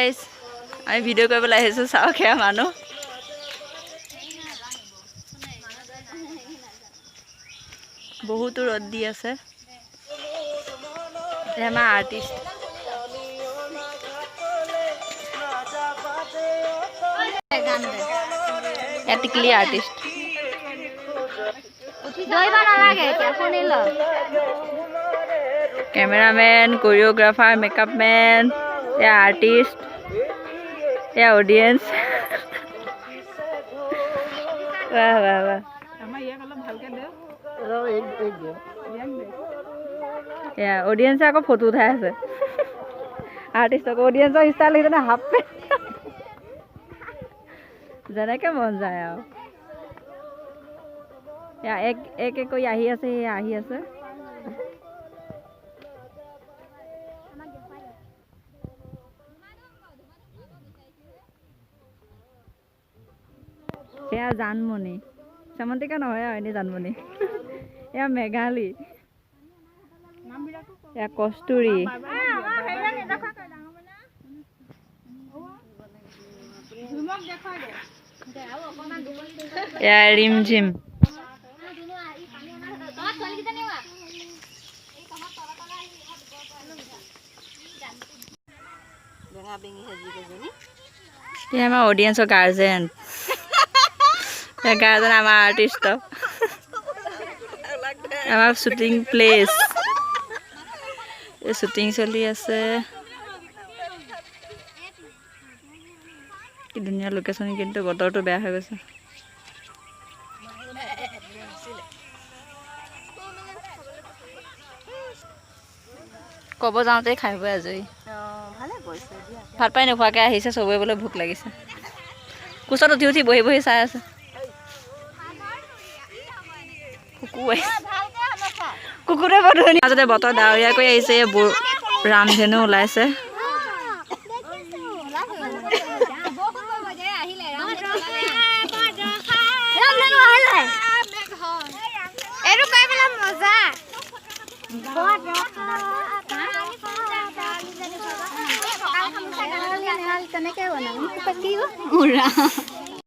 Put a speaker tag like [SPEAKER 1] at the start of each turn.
[SPEAKER 1] guys আমি video' কৰিবলৈ আহিছোঁ চাওক সেয়া মানুহ বহুতো ৰ'দ দি আছে আমাৰ আৰ্টিষ্ট টিকলি artist cameraman choreographer makeup man এয়া আৰ্টিষ্ট এয়া অডিয়েঞ্চ বাহ বাহ বাহ এয়া অডিয়েঞ্চে আকৌ ফটো উঠাই আছে আৰ্টিষ্টক অডিয়েঞ্চৰ ষ্টাইল লাগিছে হাফ পেণ্ট যেনেকৈ মন যায় আৰু এয়া এক কৰি আহি আছে সেয়া আহি আছে এয়া জানমণি সামন্তিকা নহয় আৰু এনেই জানমণি এয়া মেঘালী এয়া কস্তুৰী এয়া ৰিমঝিম এয়া আমাৰ অডিয়েঞ্চৰ গাৰ্জেন গাৰ্জেন আমাৰ আৰ্টিষ্ট আমাৰ শ্বুটিং প্লেচ শ্বুটিং চলি আছে কি ধুনীয়া লোকেশ্যন কিন্তু বতৰটো বেয়া হৈ গৈছে ক'ব যাওঁতে খাই বৈ আজৰি ভাত পাই নোখোৱাকৈ আহিছে চবৰে বোলে ভোক লাগিছে কোচত উঠি উঠি বহি বহি চাই আছে কুকুৰে বৰ ধুনীয়া মাজতে বতৰ ডাৱৰীয়া কৰি আহিছে ৰামধেনু ওলাইছে
[SPEAKER 2] তেনেকে বনাম